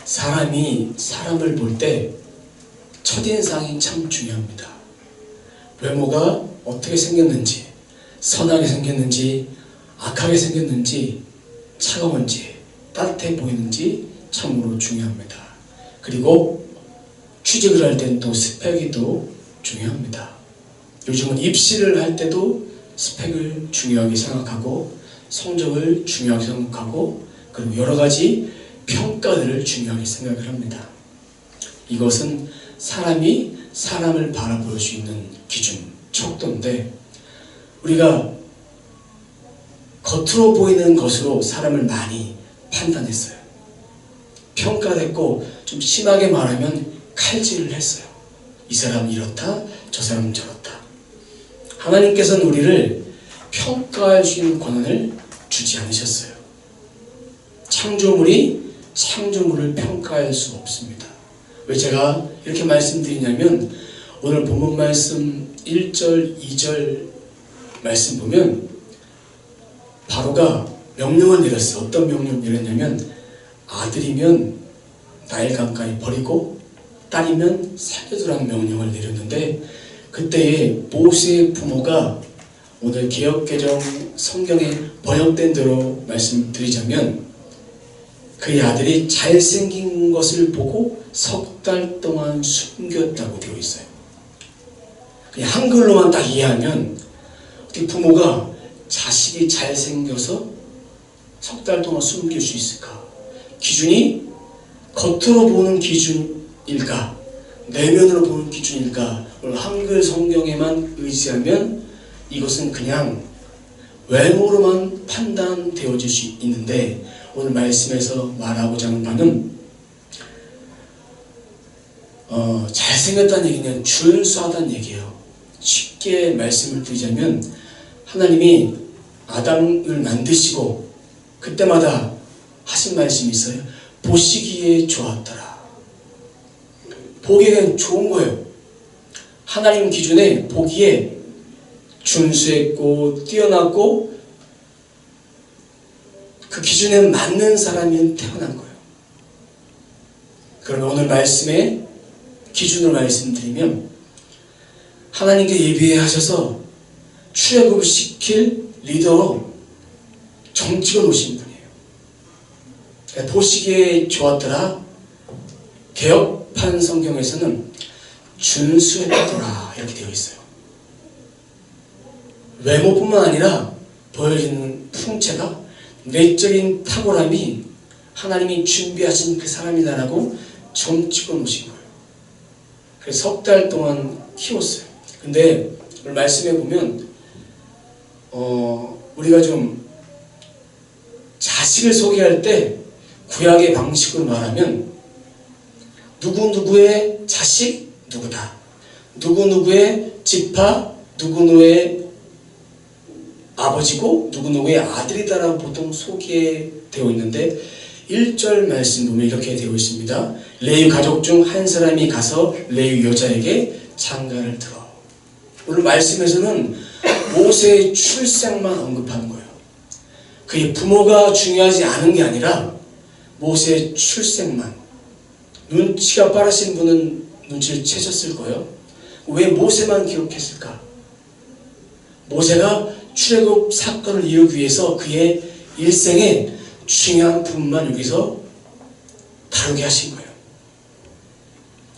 사람이 사람을 볼 때 첫인상이 참 중요합니다. 외모가 어떻게 생겼는지, 선하게 생겼는지, 악하게 생겼는지, 차가운지, 따뜻해 보이는지 참으로 중요합니다. 그리고 취직을 할 때는 또 스펙이 또 중요합니다. 요즘은 입시를 할 때도 스펙을 중요하게 생각하고 성적을 중요하게 생각하고 그리고 여러 가지 평가들을 중요하게 생각을 합니다. 이것은 사람이 사람을 바라볼 수 있는 기준, 척도인데 우리가 겉으로 보이는 것으로 사람을 많이 판단했어요. 평가됐고 좀 심하게 말하면 칼질을 했어요. 이 사람은 이렇다, 저 사람은 저렇다. 하나님께서는 우리를 평가할 수 있는 권한을 주지 않으셨어요. 창조물이 창조물을 평가할 수 없습니다. 왜 제가 이렇게 말씀드리냐면 오늘 본문 말씀 1절, 2절 말씀 보면 바로가 명령을 내렸어요. 어떤 명령을 내렸냐면 아들이면 나일 가까이 버리고 딸이면 살려두라는 명령을 내렸는데 그때의 모세의 부모가 오늘 개역개정 성경에 번역된 대로 말씀드리자면 그의 아들이 잘생긴 것을 보고 석 달 동안 숨겼다고 되어 있어요. 그냥 한글로만 딱 이해하면 어떻게 부모가 자식이 잘생겨서 석 달 동안 숨길 수 있을까? 기준이 겉으로 보는 기준일까? 내면으로 보는 기준일까? 오늘 한글 성경에만 의지하면 이것은 그냥 외모로만 판단되어질 수 있는데 오늘 말씀에서 말하고자 하는 바는 잘생겼다는 얘기는 준수하다는 얘기예요. 쉽게 말씀을 드리자면 하나님이 아담을 만드시고 그때마다 하신 말씀이 있어요. 보시기에 좋았더라. 보기에는 좋은 거예요. 하나님 기준에 보기에 준수했고 뛰어났고 그 기준에 맞는 사람이 태어난 거예요. 그러면 오늘 말씀의 기준으로 말씀드리면 하나님께 예비하셔서 출애굽을 시킬 리더로 정직을 놓으신 분이에요. 보시기에 좋았더라. 개역판 성경에서는 준수했더라 이렇게 되어 있어요. 외모뿐만 아니라 보여지는 풍채가 내적인 탁월함이 하나님이 준비하신 그 사람이다라고 점찍어 놓으신 거예요. 그래서 석 달 동안 키웠어요. 근데 오늘 말씀해 보면 우리가 좀 자식을 소개할 때 구약의 방식으로 말하면 누구누구의 자식 누구다. 누구누구의 지파 누구누구의 아버지고 누구누구의 아들이다라고 보통 소개되어 있는데 1절 말씀 보면 이렇게 되어 있습니다. 레위 가족 중 한 사람이 가서 레위 여자에게 장가를 들어. 오늘 말씀에서는 모세의 출생만 언급하는 거예요. 그의 부모가 중요하지 않은 게 아니라 모세의 출생만. 눈치가 빠르신 분은 눈치를 채셨을 거예요. 왜 모세만 기록했을까? 모세가 출애굽 사건을 이루기 위해서 그의 일생에 중요한 부분만 여기서 다루게 하신 거예요.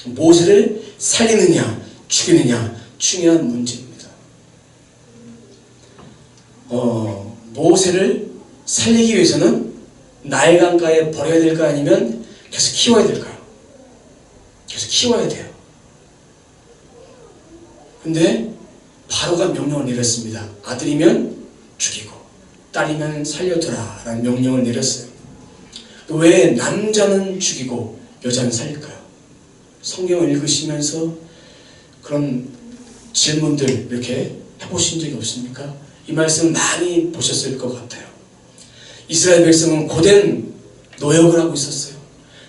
모세를 살리느냐 죽이느냐 중요한 문제입니다. 모세를 살리기 위해서는 나일 강가에 버려야 될까 아니면 계속 키워야 될까요? 계속 키워야 돼요. 근데 바로가 명령을 내렸습니다. 아들이면 죽이고 딸이면 살려두라 라는 명령을 내렸어요. 왜 남자는 죽이고 여자는 살릴까요? 성경을 읽으시면서 그런 질문들 이렇게 해보신 적이 없습니까? 이 말씀 많이 보셨을 것 같아요. 이스라엘 백성은 고된 노역을 하고 있었어요.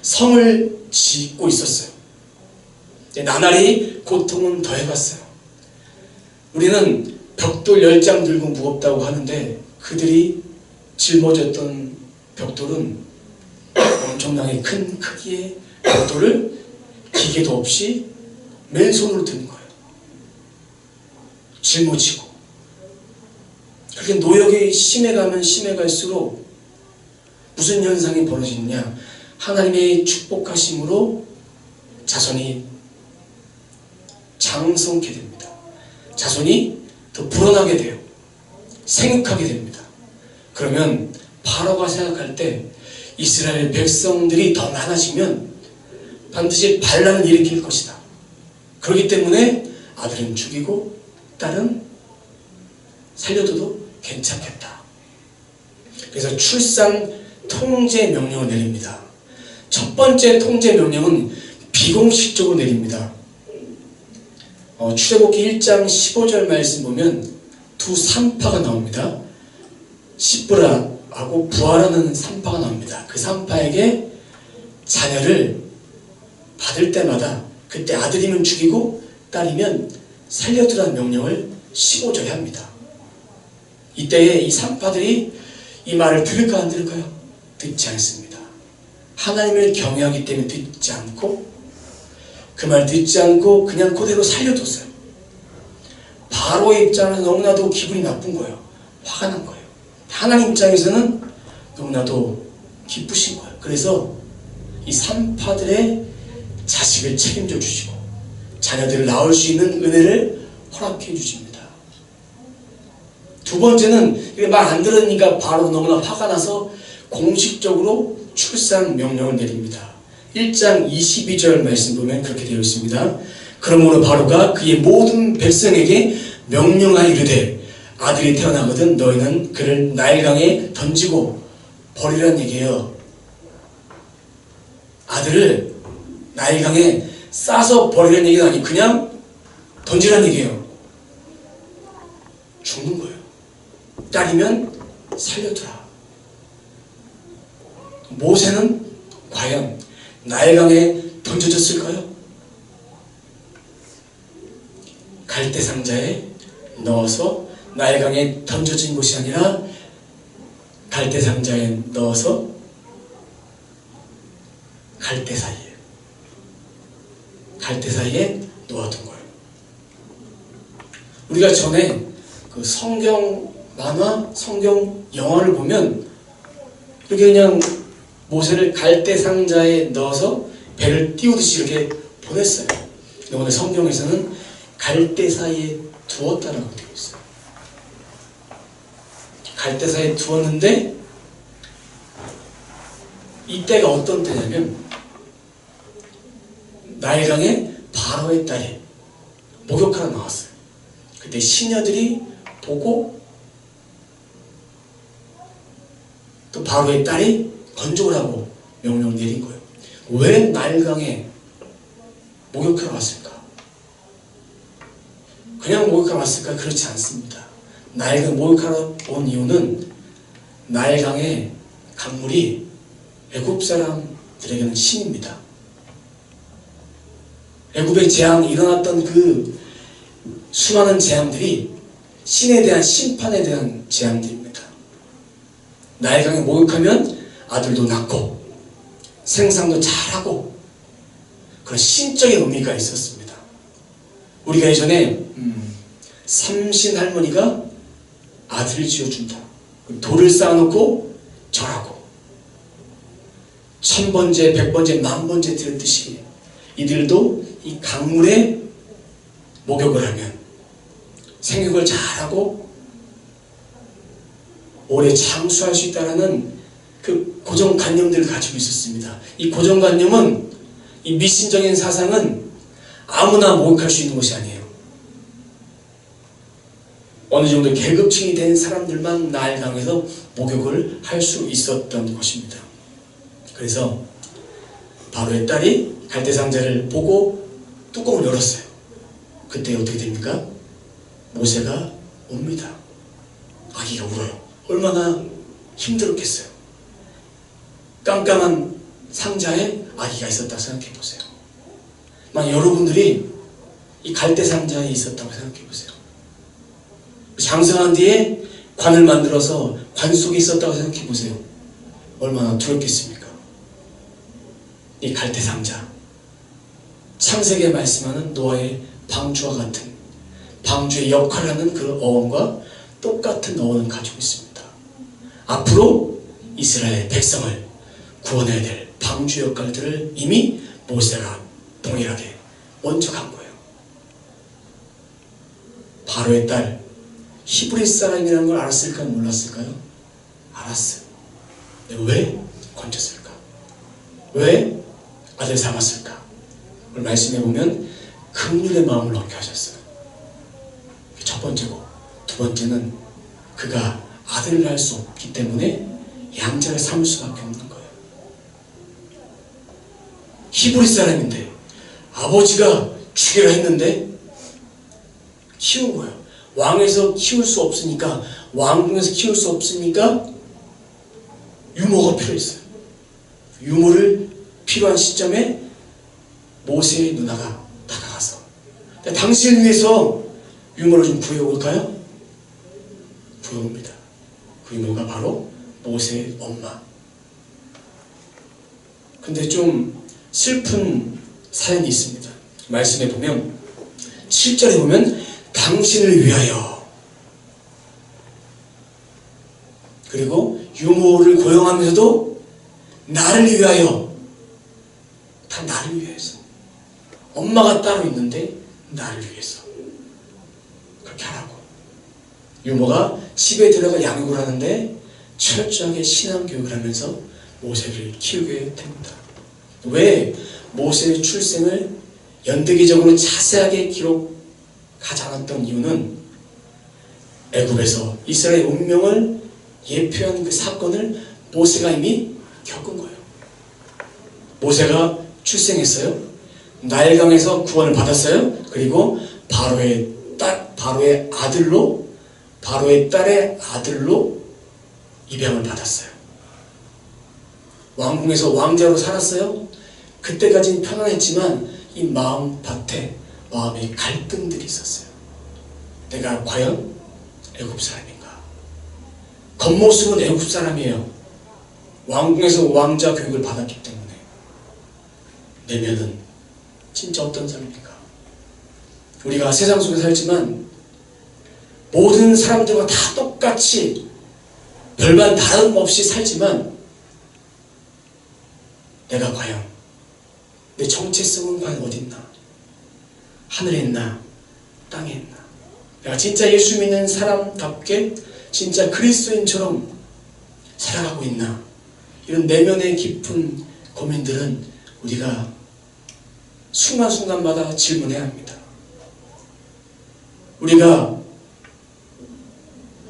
성을 짓고 있었어요. 나날이 고통은 더해갔어요. 우리는 벽돌 10장 들고 무겁다고 하는데 그들이 짊어졌던 벽돌은 엄청나게 큰 크기의 벽돌을 기계도 없이 맨손으로 드는 거예요. 짊어지고. 그렇게 노역이 심해가면 심해갈수록 무슨 현상이 벌어지느냐, 하나님의 축복하심으로 자손이 장성케 됩니다. 자손이 더 불어나게 돼요. 생육하게 됩니다. 그러면 바로가 생각할 때 이스라엘 백성들이 더 많아지면 반드시 반란을 일으킬 것이다. 그렇기 때문에 아들은 죽이고 딸은 살려둬도 괜찮겠다. 그래서 출산 통제 명령을 내립니다. 첫 번째 통제 명령은 비공식적으로 내립니다. 출애굽기 1장 15절 말씀 보면 두 산파가 나옵니다. 시브라하고 부하라는 산파가 나옵니다. 그 산파에게 자녀를 받을 때마다 그때 아들이면 죽이고 딸이면 살려두라는 명령을 15절에 합니다. 이때에 이 산파들이 이 말을 들을까 안 들을까요? 듣지 않습니다. 하나님을 경외하기 때문에 듣지 않고 그 말 듣지 않고 그냥 그대로 살려뒀어요. 바로의 입장에서 너무나도 기분이 나쁜 거예요. 화가 난 거예요. 하나님 입장에서는 너무나도 기쁘신 거예요. 그래서 이 산파들의 자식을 책임져 주시고 자녀들을 낳을 수 있는 은혜를 허락해 주십니다. 두 번째는 말 안 들으니까 바로 너무나 화가 나서 공식적으로 출산 명령을 내립니다. 1장 22절 말씀 보면 그렇게 되어 있습니다. 그러므로 바로가 그의 모든 백성에게 명령하여 이르되 아들이 태어나거든 너희는 그를 나일강에 던지고 버리라는 얘기예요. 아들을 나일강에 싸서 버리라는 얘기가 아니고 그냥 던지라는 얘기예요. 죽는 거예요. 딸이면 살려두라. 모세는 과연 나일강에 던져졌을까요? 갈대상자에 넣어서 나일강에 던져진 것이 아니라 갈대상자에 넣어서 갈대 사이에 놓아둔 거예요. 우리가 전에 그 성경 만화, 성경 영화를 보면 이렇게 그냥 모세를 갈대 상자에 넣어서 배를 띄우듯이 이렇게 보냈어요. 근데 오늘 성경에서는 갈대 사이에 두었다라고 되어 있어요. 갈대 사이에 두었는데 이때가 어떤 때냐면 나일강에 바로의 딸이 목욕하러 나왔어요. 그때 시녀들이 보고 또 바로의 딸이 건조를 하고 명령을 내린 거예요. 왜 나일강에 목욕하러 왔을까? 그냥 목욕하러 왔을까? 그렇지 않습니다. 나일강 목욕하러 온 이유는 나일강의 강물이 애굽 사람들에게는 신입니다. 애굽의 재앙이 일어났던 그 수많은 재앙들이 신에 대한 심판에 대한 재앙들입니다. 나일강에 목욕하면 아들도 낳고 생산도 잘하고 그런 신적인 의미가 있었습니다. 우리가 예전에 삼신 할머니가 아들을 지어준다. 돌을 쌓아놓고 절하고 1000번째, 100번째, 10,000번째 들었듯이 이들도 이 강물에 목욕을 하면 생육을 잘하고 오래 장수할 수 있다는 그 고정관념들을 가지고 있었습니다. 이 고정관념은, 이 미신적인 사상은 아무나 목욕할 수 있는 것이 아니에요. 어느 정도 계급층이 된 사람들만 나일강에서 목욕을 할 수 있었던 것입니다. 그래서 바로의 딸이 갈대상자를 보고 뚜껑을 열었어요. 그때 어떻게 됩니까? 모세가 옵니다. 아기가 울어요. 얼마나 힘들었겠어요. 깜깜한 상자에 아기가 있었다고 생각해 보세요. 만약 여러분들이 이 갈대 상자에 있었다고 생각해 보세요. 장성한 뒤에 관을 만들어서 관 속에 있었다고 생각해 보세요. 얼마나 두렵겠습니까? 이 갈대상자, 창세기에 말씀하는 노아의 방주와 같은, 방주의 역할을 하는 그 어원과 똑같은 어원을 가지고 있습니다. 앞으로 이스라엘 백성을 구원해야 될 방주 역할들을 이미 모세가 동일하게 먼저 간 거예요. 바로의 딸 히브리 사람이라는 걸 알았을까요? 몰랐을까요? 알았어요. 근데 왜 건졌을까? 왜 아들 삼았을까? 오늘 말씀해 보면 긍휼의 마음을 얻게 하셨어요. 첫 번째고, 두 번째는 그가 아들을 낳을 수 없기 때문에 양자를 삼을 수밖에 없는 거예요. 히브리 사람인데 아버지가 죽이라 했는데 키운 거예요. 왕에서 키울 수 없으니까, 왕궁에서 키울 수 없으니까 유모가 필요했어요. 유모를 필요한 시점에 모세의 누나가 다가가서, 당신을 위해서 유모를 좀 구해올까요? 구해옵니다. 그 유모가 바로 모세의 엄마. 근데 좀 슬픈 사연이 있습니다. 말씀에 보면 7절에 보면 당신을 위하여, 그리고 유모를 고용하면서도 나를 위하여, 다 나를 위해서, 엄마가 따로 있는데 나를 위해서 그렇게 하라고. 유모가 집에 들어가 양육을 하는데 철저하게 신앙교육을 하면서 모세를 키우게 됩니다. 왜 모세의 출생을 연대기적으로 자세하게 기록하지 않았던 이유는 애굽에서 이스라엘 운명을 예표한 그 사건을 모세가 이미 겪은 거예요. 모세가 출생했어요. 나일강에서 구원을 받았어요. 그리고 바로의 딸의 아들로 입양을 받았어요. 왕궁에서 왕자로 살았어요. 그때까지는 편안했지만 이 마음밭에 마음의 갈등들이 있었어요. 내가 과연 애굽 사람인가? 겉모습은 애굽 사람이에요. 왕궁에서 왕자 교육을 받았기 때문에. 내면은 진짜 어떤 사람입니까? 우리가 세상 속에 살지만 모든 사람들과 다 똑같이 별반 다름없이 살지만 내가 과연 내 정체성은 과연 어디 있나? 하늘에 있나? 땅에 있나? 내가 진짜 예수 믿는 사람답게 진짜 그리스도인처럼 살아가고 있나? 이런 내면의 깊은 고민들은 우리가 순간순간마다 질문해야 합니다. 우리가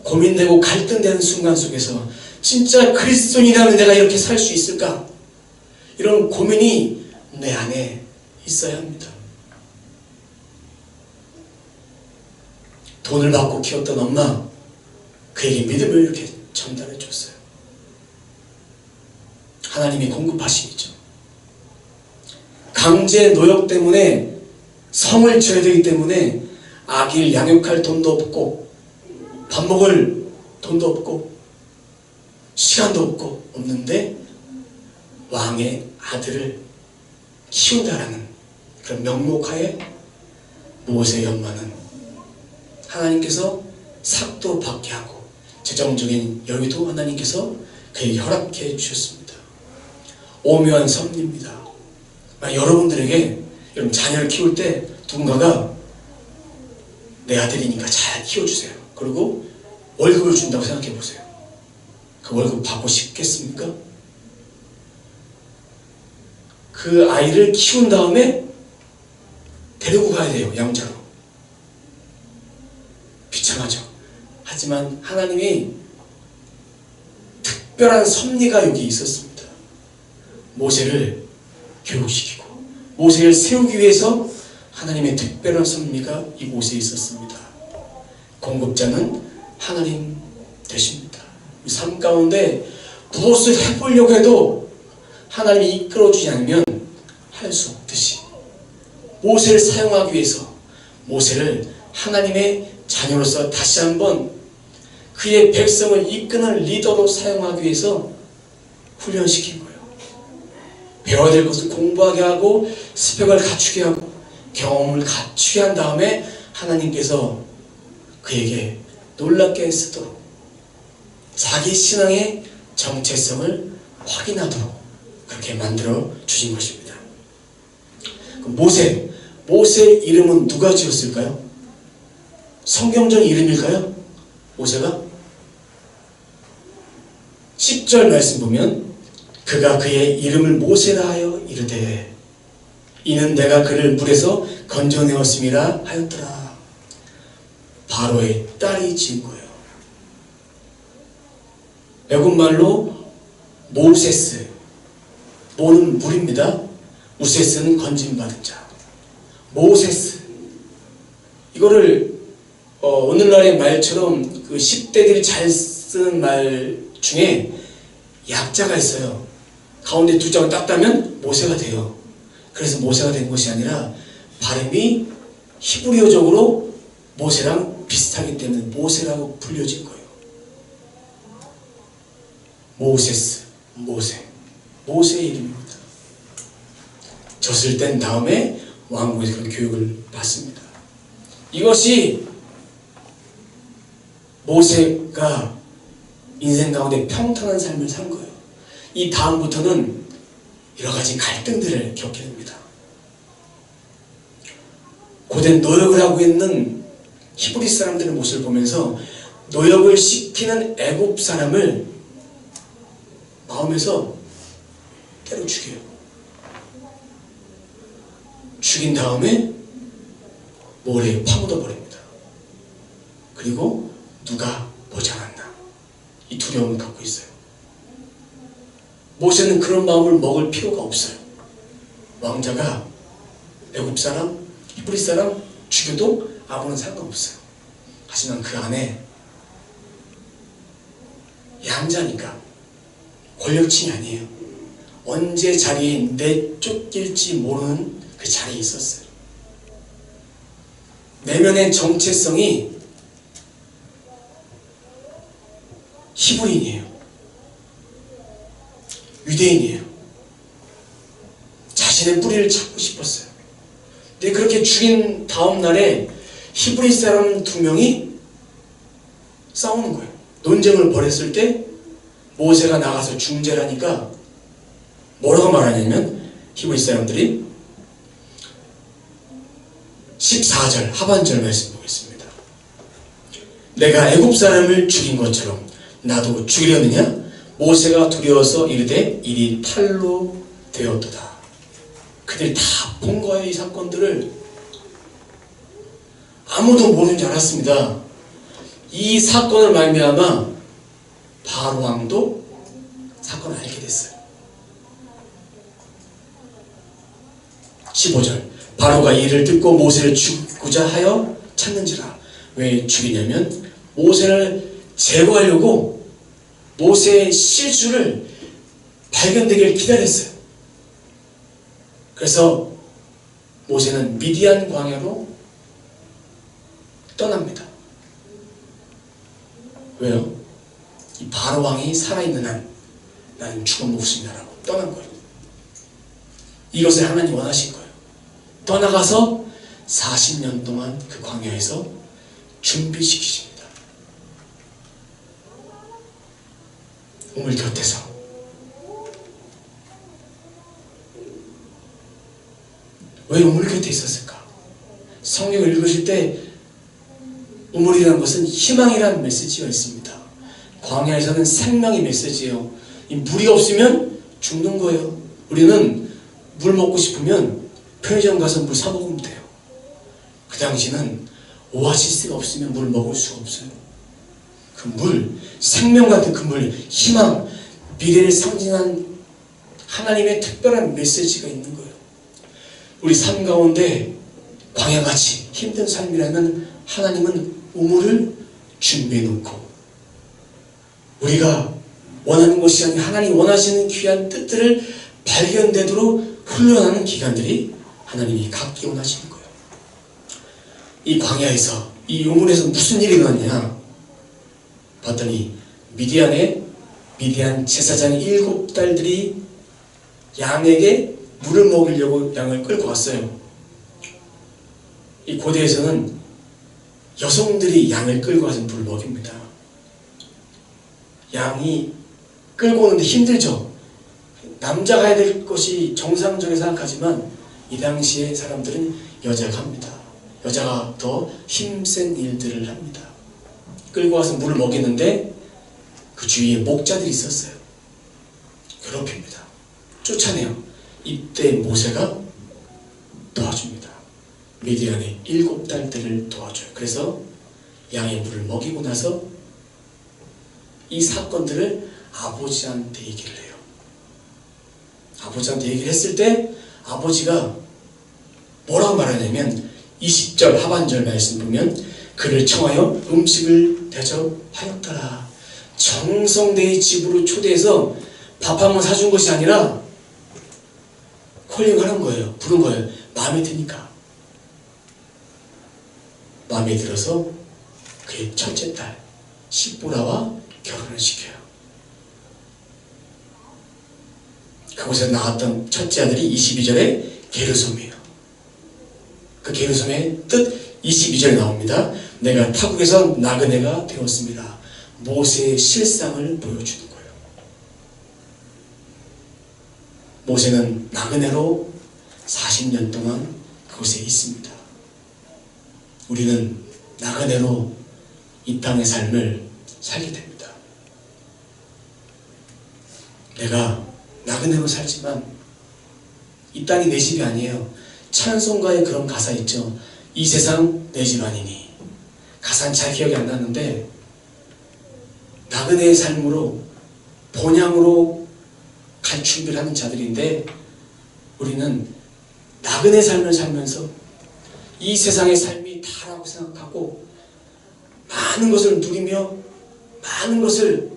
고민되고 갈등되는 순간 속에서 진짜 그리스도인이라면 내가 이렇게 살 수 있을까? 이런 고민이 내 안에 있어야 합니다. 돈을 받고 키웠던 엄마, 그에게 믿음을 이렇게 전달해 줬어요. 하나님이 공급하시겠죠. 강제 노역 때문에 성을 지어야 되기 때문에 아기를 양육할 돈도 없고 밥 먹을 돈도 없고 시간도 없는데 왕의 아들을 키운다라는 그런 명목하에 모세의 엄마는 하나님께서 삭도 받게 하고 재정적인 여유도 하나님께서 그에게 허락해 주셨습니다. 오묘한 섭리입니다. 여러분들에게 여러분 자녀를 키울 때 누군가가 내 아들이니까 잘 키워주세요. 그리고 월급을 준다고 생각해 보세요. 그 월급 받고 싶겠습니까? 그 아이를 키운 다음에 데리고 가야 돼요. 양자로. 비참하죠. 하지만 하나님이 특별한 섭리가 여기 있었습니다. 모세를 교육시키고 모세를 세우기 위해서 하나님의 특별한 섭리가 이곳에 있었습니다. 공급자는 하나님 되십니다. 삶 가운데 무엇을 해보려고 해도 하나님이 이끌어주지 않으면 할 수 없듯이 모세를 사용하기 위해서 모세를 하나님의 자녀로서 다시 한번 그의 백성을 이끄는 리더로 사용하기 위해서 훈련시킨 거예요. 배워야 될 것을 공부하게 하고 스펙을 갖추게 하고 경험을 갖추게 한 다음에 하나님께서 그에게 놀랍게 쓰도록 자기 신앙의 정체성을 확인하도록 그렇게 만들어 주신 것입니다. 모세의 이름은 누가 지었을까요? 성경적 이름일까요? 모세가? 10절 말씀 보면 그가 그의 이름을 모세라 하여 이르되 이는 내가 그를 물에서 건져내었음이라 하였더라. 바로의 딸이 지은 거예요. 애국말로 모세스, 모는 물입니다. 우세스는 건짐받은 자. 모세스. 이거를 오늘날의 말처럼 그 10대들이 잘 쓰는 말 중에 약자가 있어요. 가운데 두 장을 딱 따면 모세가 돼요. 그래서 모세가 된 것이 아니라 발음이 히브리어적으로 모세랑 비슷하기 때문에 모세라고 불려진 거예요. 모세스, 모세의 이름입니다. 젖을 뗀 다음에 왕궁에서 그런 교육을 받습니다. 이것이 모세가 인생 가운데 평탄한 삶을 산 거예요. 이 다음부터는 여러 가지 갈등들을 겪게 됩니다. 고된 노역을 하고 있는 히브리 사람들의 모습을 보면서 노역을 시키는 애굽 사람을 마음에서 때려 죽여요. 죽인 다음에 모래에 파묻어 버립니다. 그리고 누가 보지 않았나 이 두려움을 갖고 있어요. 모세는 그런 마음을 먹을 필요가 없어요. 왕자가 애굽 사람, 히브리 사람 죽여도 아무런 상관없어요. 하지만 그 안에 양자니까 권력층이 아니에요. 언제 자리에 내쫓길지 모르는 그 자리에 있었어요. 내면의 정체성이 히브리인이에요. 유대인이에요. 자신의 뿌리를 찾고 싶었어요. 근데 그렇게 죽인 다음 날에 히브리 사람 2명이 싸우는 거예요. 논쟁을 벌였을 때 모세가 나가서 중재를 하니까 뭐라고 말하냐면 히브리 사람들이 14절 하반절 말씀 보겠습니다. 내가 애굽 사람을 죽인 것처럼 나도 죽이려느냐? 모세가 두려워서 이르되 일이 탈로 되었도다. 그들이 다 본 거예요. 이 사건들을 아무도 모르는 줄 알았습니다. 이 사건을 말미암아 바로 왕도 사건을 알게 됐어요. 15절 바로가 이를 듣고 모세를 죽고자 하여 찾는지라. 왜 죽이냐면 모세를 제거하려고 모세의 실수를 발견되기를 기다렸어요. 그래서 모세는 미디안 광야로 떠납니다. 왜요? 이 바로 왕이 살아있는 한 나는 죽음 없습니다라고 떠난 거예요. 이것을 하나님 원하신 거예요. 떠나가서 40년 동안 그 광야에서 준비시키십니다. 우물 곁에서 왜 우물 곁에 있었을까? 성경을 읽으실 때 우물이라는 것은 희망이라는 메시지가 있습니다. 광야에서는 생명의 메시지예요. 이 물이 없으면 죽는 거예요. 우리는 물 먹고 싶으면 편의점 가서 물 사 먹으면 돼요. 그 당시는 오아시스가 없으면 물 먹을 수가 없어요. 그 물, 생명 같은 그 물, 희망, 미래를 상징한 하나님의 특별한 메시지가 있는 거예요. 우리 삶 가운데 광야같이 힘든 삶이라면 하나님은 우물을 준비해 놓고 우리가 원하는 것이 아닌 하나님 원하시는 귀한 뜻들을 발견되도록 훈련하는 기간들이 하나님이 갖기 원하시는 거예요. 이 광야에서 이 우물에서 무슨 일이 일어났냐 봤더니 미디안 제사장 7딸들이 양에게 물을 먹이려고 양을 끌고 왔어요. 이 고대에서는 여성들이 양을 끌고 와서 물을 먹입니다. 양이 끌고 오는데 힘들죠. 남자가 해야 될 것이 정상적이라 생각하지만 이 당시에 사람들은 여자가 합니다. 여자가 더 힘센 일들을 합니다. 끌고 와서 물을 먹이는데 그 주위에 목자들이 있었어요. 괴롭힙니다. 쫓아내요. 이때 모세가 도와줍니다. 미디안의 7딸들을 도와줘요. 그래서 양의 물을 먹이고 나서 이 사건들을 아버지한테 얘기를 해요. 아버지한테 얘기를 했을 때 아버지가 뭐라고 말하냐면 20절 하반절 말씀 보면 그를 청하여 음식을 대접하였더라. 정성대의 집으로 초대해서 밥 한 번 사준 것이 아니라 콜링하는 거예요. 부른 거예요. 마음에 드니까. 마음에 들어서 그의 첫째 딸 시보라와 결혼을 시켜요. 그곳에서 나왔던 첫째 아들이 22절에 게르솜이에요. 그 게르솜의 뜻 22절에 나옵니다. 내가 타국에서 나그네가 되었습니다. 모세의 실상을 보여주는 거예요. 모세는 나그네로 40년 동안 그곳에 있습니다. 우리는 나그네로 이 땅의 삶을 살게 됩니다. 내가 나그네로 살지만 이 땅이 내 집이 아니에요. 찬송가에 그런 가사 있죠. 이 세상 내 집 아니니. 가사는 잘 기억이 안 나는데 나그네의 삶으로 본향으로 갈 준비를 하는 자들인데 우리는 나그네 삶을 살면서 이 세상의 삶이 다라고 생각하고 많은 것을 누리며 많은 것을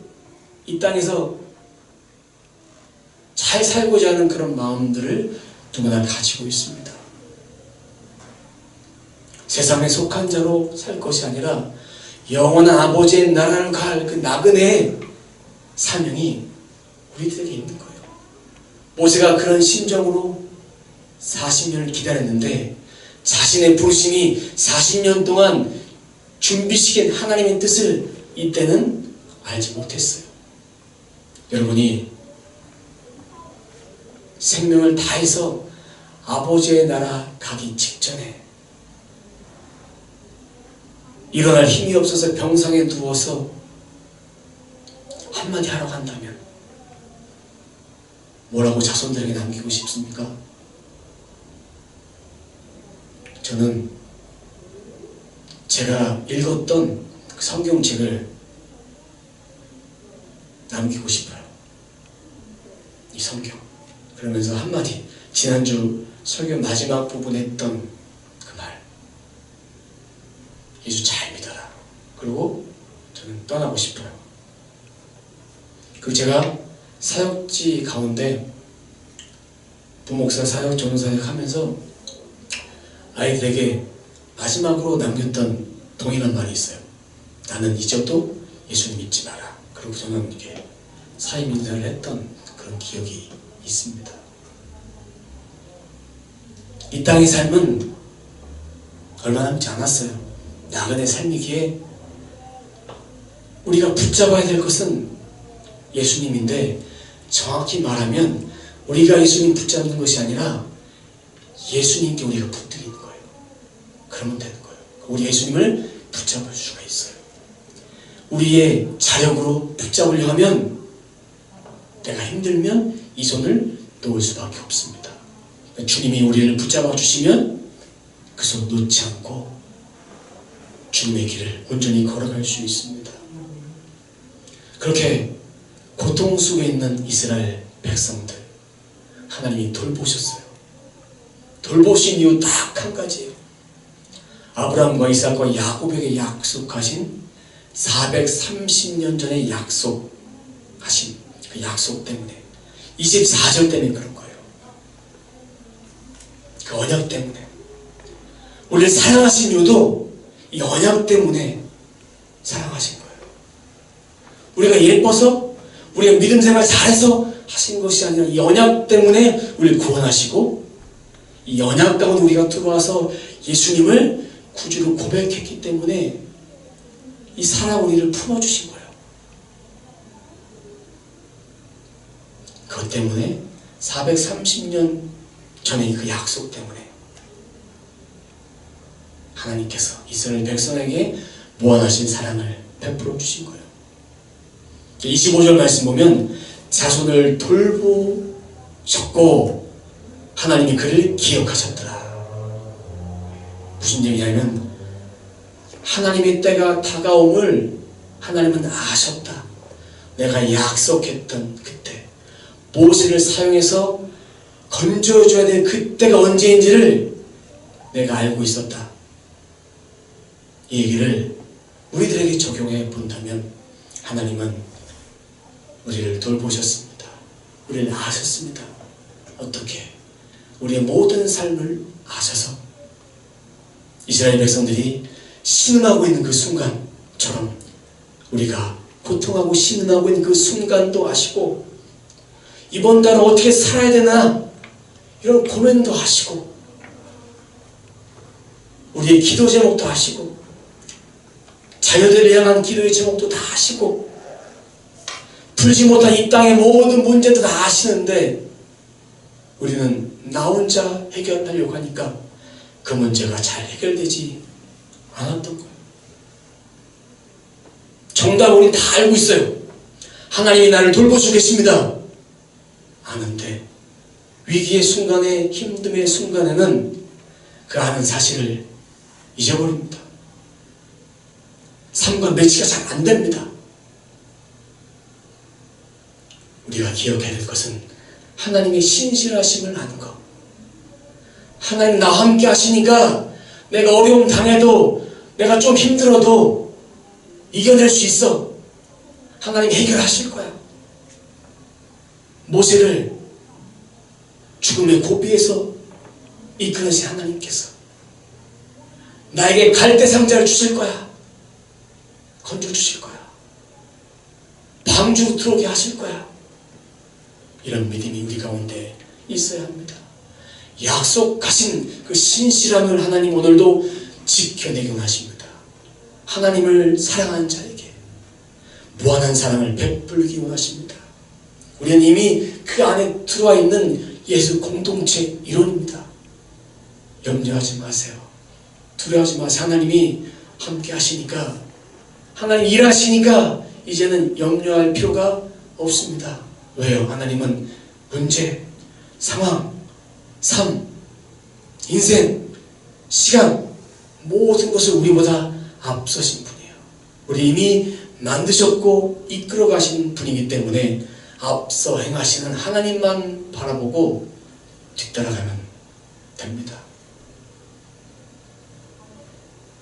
이 땅에서 잘 살고자 하는 그런 마음들을 누구나 가지고 있습니다. 세상에 속한 자로 살 것이 아니라 영원한 아버지의 나라를 갈 그 나그네의 사명이 우리들에게 있는 거예요. 모세가 그런 심정으로 40년을 기다렸는데 자신의 부르심이 40년 동안 준비시킨 하나님의 뜻을 이때는 알지 못했어요. 여러분이 생명을 다해서 아버지의 나라 가기 직전에 일어날 힘이 없어서 병상에 누워서 한마디 하라고 한다면 뭐라고 자손들에게 남기고 싶습니까? 저는 제가 읽었던 그 성경책을 남기고 싶어요. 이 성경. 그러면서 한마디, 지난주 설교 마지막 부분에 했던 그 말, 예수 잘 믿어라. 그리고 저는 떠나고 싶어요. 그리고 제가 사역지 가운데 부목사 사역, 전도사역 하면서 아이들에게 마지막으로 남겼던 동일한 말이 있어요. 나는 잊어도 예수님 믿지 마라. 그리고 저는 이렇게 사임 인사를 했던 그런 기억이 있습니다. 이 땅의 삶은 얼마 남지 않았어요. 나그네 삶이기에 우리가 붙잡아야 될 것은 예수님인데 정확히 말하면 우리가 예수님 붙잡는 것이 아니라 예수님께 우리가 붙들리는 거예요. 그러면 되는 거예요. 우리 예수님을 붙잡을 수가 있어요. 우리의 자력으로 붙잡으려 하면 내가 힘들면 이 손을 놓을 수밖에 없습니다. 주님이 우리를 붙잡아 주시면 그 손 놓지 않고 주님의 길을 온전히 걸어갈 수 있습니다. 그렇게 고통 속에 있는 이스라엘 백성들 하나님이 돌보셨어요. 돌보신 이유 딱 한 가지예요. 아브라함과 이삭과 야곱에게 약속하신 430년 전에 약속하신 그 약속 때문에 24절 때문에 그런 거예요. 그 언약 때문에 우리를 사랑하신 이유도 이 언약 때문에 사랑하신 거예요. 우리가 예뻐서 우리가 믿음 생활 잘해서 하신 것이 아니라 이 언약 때문에 우리를 구원하시고 이 언약 가운데 우리가 들어와서 예수님을 구주로 고백했기 때문에 이 사랑 우리를 품어주신 거예요. 그것 때문에 430년 전에 그 약속 때문에 하나님께서 이스라엘 백성에게 무한하신 사랑을 베풀어 주신 거예요. 25절 말씀 보면 자손을 돌보셨고 하나님이 그를 기억하셨더라. 무슨 얘기냐면 하나님의 때가 다가옴을 하나님은 아셨다. 내가 약속했던 그때 모세를 사용해서 건져줘야 될 그때가 언제인지를 내가 알고 있었다. 이 얘기를 우리들에게 적용해 본다면 하나님은 우리를 돌보셨습니다. 우리를 아셨습니다. 어떻게? 우리의 모든 삶을 아셔서 이스라엘 백성들이 신음하고 있는 그 순간처럼 우리가 고통하고 신음하고 있는 그 순간도 아시고 이번 달은 어떻게 살아야 되나 이런 고민도 하시고 우리의 기도 제목도 아시고 자녀들을 향한 기도의 제목도 다 아시고 풀지 못한 이 땅의 모든 문제도 다 아시는데 우리는 나 혼자 해결하려고 하니까 그 문제가 잘 해결되지 않았던 거예요. 정답을 우리는 다 알고 있어요. 하나님이 나를 돌보시겠습니다. 아는데 위기의 순간에 힘듦의 순간에는 그 아는 사실을 잊어버립니다. 삶과 매치가 잘 안됩니다. 우리가 기억해야 될 것은 하나님의 신실하심을 아는 것. 하나님 나와 함께 하시니까 내가 어려움 당해도 내가 좀 힘들어도 이겨낼 수 있어. 하나님 해결하실 거야. 모세를 죽음의 고비에서 이끌으신 하나님께서 나에게 갈대 상자를 주실 거야. 건져 주실 거야. 방주로 들어오게 하실 거야. 이런 믿음이 우리 가운데 있어야 합니다. 약속하신 그 신실함을 하나님 오늘도 지켜내긴 하십니다. 하나님을 사랑하는 자에게 무한한 사랑을 베풀기 원하십니다. 우리는 이미 그 안에 들어와 있는 예수 공동체 일원입니다. 염려하지 마세요. 두려워하지 마세요. 하나님이 함께 하시니까, 하나님 일하시니까 이제는 염려할 필요가 없습니다. 왜요? 하나님은 문제, 상황, 삶, 인생, 시간 모든 것을 우리보다 앞서신 분이에요. 우리 이미 만드셨고 이끌어 가신 분이기 때문에 앞서 행하시는 하나님만 바라보고 뒤따라가면 됩니다.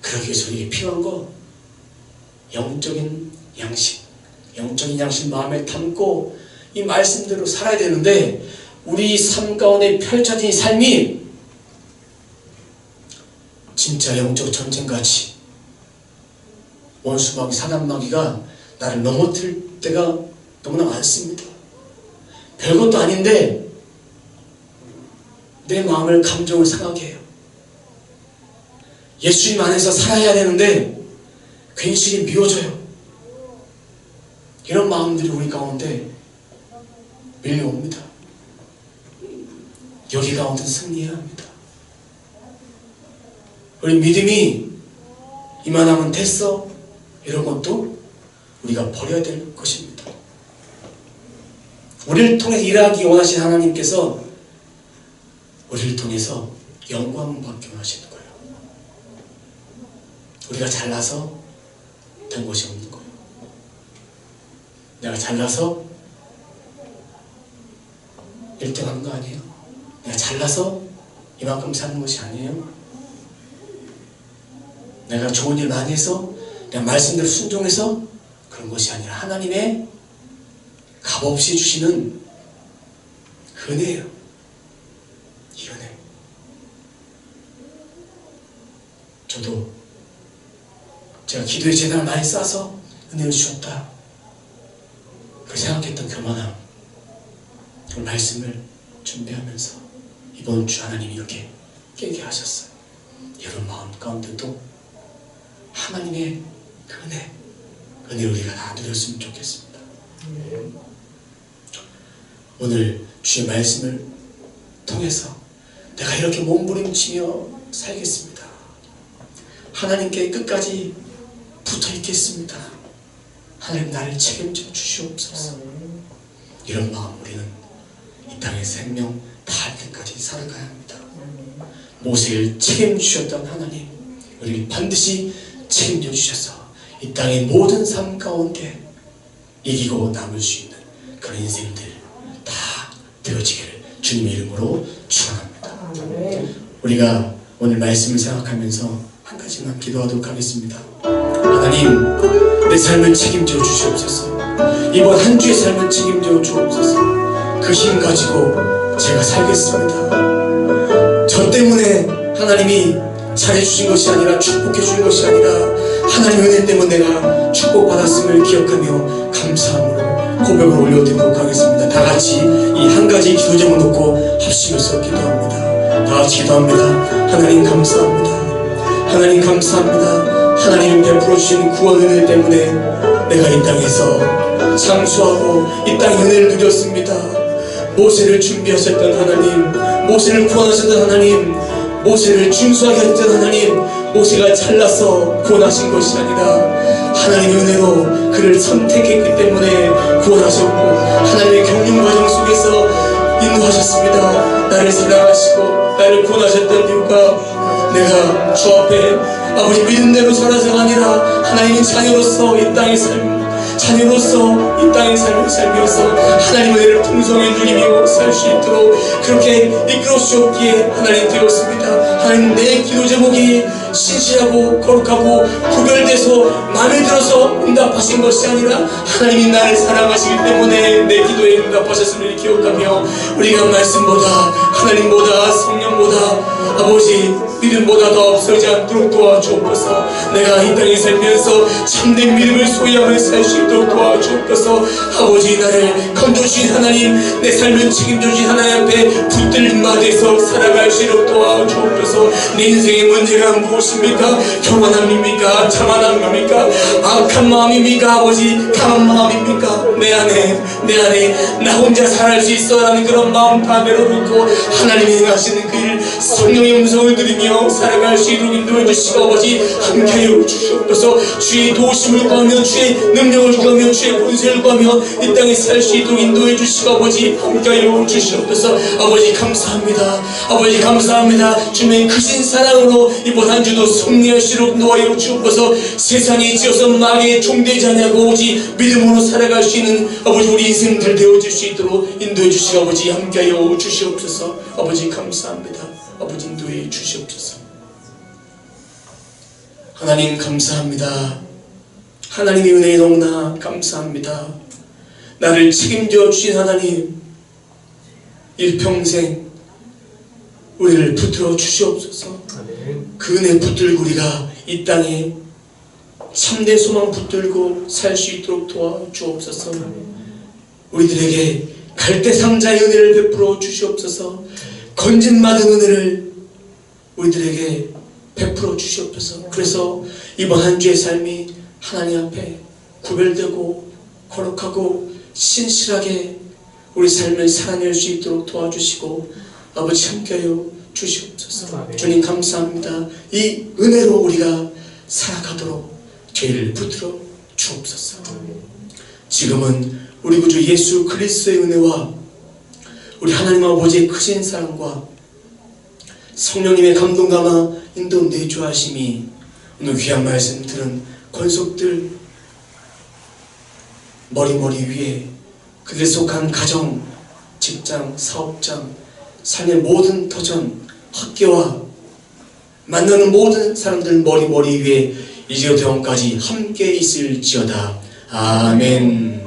그러기 위해서 우리에게 필요한 거 영적인 양식, 영적인 양식 마음에 담고 이 말씀대로 살아야 되는데 우리 삶 가운데 펼쳐진 이 삶이 진짜 영적 전쟁같이 원수마귀, 사단마귀가 나를 넘어뜨릴 때가 너무나 많습니다. 별것도 아닌데 내 마음을, 감정을 상하게 해요. 예수님 안에서 살아야 되는데 괜시리 미워져요. 이런 마음들이 우리 가운데 밀려옵니다. 여기 가운데 승리해야 합니다. 우리 믿음이 이만하면 됐어 이런 것도 우리가 버려야 될 것입니다. 우리를 통해서 일하기 원하신 하나님께서 우리를 통해서 영광 받기 원하시는 거예요. 우리가 잘나서 된 것이 없는 거예요. 내가 잘나서 1등 한 거 아니에요? 내가 잘나서 이만큼 사는 것이 아니에요? 내가 좋은 일 많이 해서 내가 말씀대로 순종해서 그런 것이 아니라 하나님의 값없이 주시는 은혜예요. 이 은혜. 저도 제가 기도의 재단을 많이 쌓아서 은혜를 주셨다 그 생각했던 교만함 말씀을 준비하면서 이번 주 하나님이 이렇게 깨게 하셨어요. 여러분 마음 가운데도 하나님의 그 은혜를 우리가 다 누렸으면 좋겠습니다. 오늘 주의 말씀을 통해서 내가 이렇게 몸부림치며 살겠습니다. 하나님께 끝까지 붙어 있겠습니다. 하나님 나를 책임져 주시옵소서. 이런 마음 우리는 이 땅의 생명 다할 때까지 살아가야 합니다. 모세를 책임주셨던 하나님, 우리를 반드시 책임져 주셔서 이 땅의 모든 삶 가운데 이기고 남을 수 있는 그런 인생들 다 되어지기를 주님의 이름으로 축원합니다. 우리가 오늘 말씀을 생각하면서 한 가지만 기도하도록 하겠습니다. 하나님, 내 삶을 책임져 주시옵소서. 이번 한 주의 삶을 책임져 주옵소서. 그 힘 가지고 제가 살겠습니다. 저 때문에 하나님이 잘해주신 것이 아니라 축복해주신 것이 아니라 하나님의 은혜 때문에 내가 축복받았음을 기억하며 감사함으로 고백을 올려드리도록 하겠습니다. 다 같이 이 한 가지 기도 제목 놓고 합심해서 기도합니다. 다 같이 기도합니다. 하나님 감사합니다. 하나님 감사합니다. 하나님 베풀어 주신 구원 은혜 때문에 내가 이 땅에서 장수하고 이 땅의 은혜를 누렸습니다. 모세를 준비하셨던 하나님, 모세를 구원하셨던 하나님, 모세를 준수하게 하셨던 하나님, 모세가 잘나서 구원하신 것이 아니라 하나님의 은혜로 그를 선택했기 때문에 구원하셨고 하나님의 경륜 과정 속에서 인도하셨습니다. 나를 사랑하시고 나를 구원하셨던 이유가 내가 주 앞에 아버지 믿음대로 살아서가 아니라 하나님의 자녀로서 이 땅의 삶, 자녀로서 이 땅의 삶을 살면서 하나님의 은혜를 풍성히 누리며 살 수 있도록 그렇게 이끌어 주셨기에 하나님 되었습니다. 하나님, 내 기도 제목이 신실하고 거룩하고 구별돼서 마음에 들어서 응답하신 것이 아니라 하나님이 나를 사랑하시기 때문에 내 기도에 응답하셨음을 기억하며 우리가 말씀보다 하나님보다 성령보다 아버지 믿음보다 더 없어지지 않도록 도와주옵소서. 내가 이 땅에 살면서 참된 믿음을 소유하며 살 수 있도록 도와주옵소서. 아버지, 나를 건져주신 하나님, 내 삶을 책임져 주신 하나님 앞에 붙들린 마대에서 살아갈 수 있도록 도와주옵소서. 내 인생의 문제가 무엇입니까? 교만함입니까? 자만함입니까? 악한 마음입니까? 아버지, 강한 마음입니까? 내 안에 나 혼자 살아갈 수 있어라는 그런 마음 다 내려놓고 하나님이 행하시는 그 일, 성령의 음성을 들으며 살아갈 수 있도록 인도해 주시고 아버지 함께하여 주시옵소서. 주의 도우심을 구하며 주의 능력을 구하며 주의 권세를 구하며 이 땅에 살 수 있도록 인도해 주시고 아버지 함께하여 주시옵소서. 아버지 감사합니다. 아버지 감사합니다. 주님의 크신 사랑으로 이번 한 주도 승리하시도록 도와여 주옵소서. 세상에 지어서 마귀의 종되지 않냐고 오직 믿음으로 살아갈 수 있는 아버지 우리 인생들 되어질 수 있도록 인도해 주시고 아버지 함께하여 주시옵소서. 아버지 감사합니다. 아버지 인도해 주시옵소서. 하나님 감사합니다. 하나님의 은혜에 너무나 감사합니다. 나를 책임져 주신 하나님, 일평생 우리를 붙들어 주시옵소서. 그 은혜 붙들고 우리가 이 땅에 참된 소망 붙들고 살 수 있도록 도와주옵소서. 우리들에게 갈대상자의 은혜를 베풀어 주시옵소서. 건진받은 은혜를 우리들에게 베풀어 주시옵소서. 그래서 이번 한 주의 삶이 하나님 앞에 구별되고 거룩하고 신실하게 우리 삶을 살아낼 수 있도록 도와주시고 아버지 함께하여 주시옵소서. 주님 감사합니다. 이 은혜로 우리가 살아가도록 저희를 붙들어 주옵소서. 지금은 우리 구주 예수 그리스도의 은혜와 우리 하나님 아버지의 크신 사랑과 성령님의 감동감화 인도 내주하심이 오늘 귀한 말씀 들은 권속들 머리 위에 그들 속한 가정, 직장, 사업장, 삶의 모든 터전, 학교와 만나는 모든 사람들 머리 위에 이제부터 영까지 함께 있을지어다. 아멘.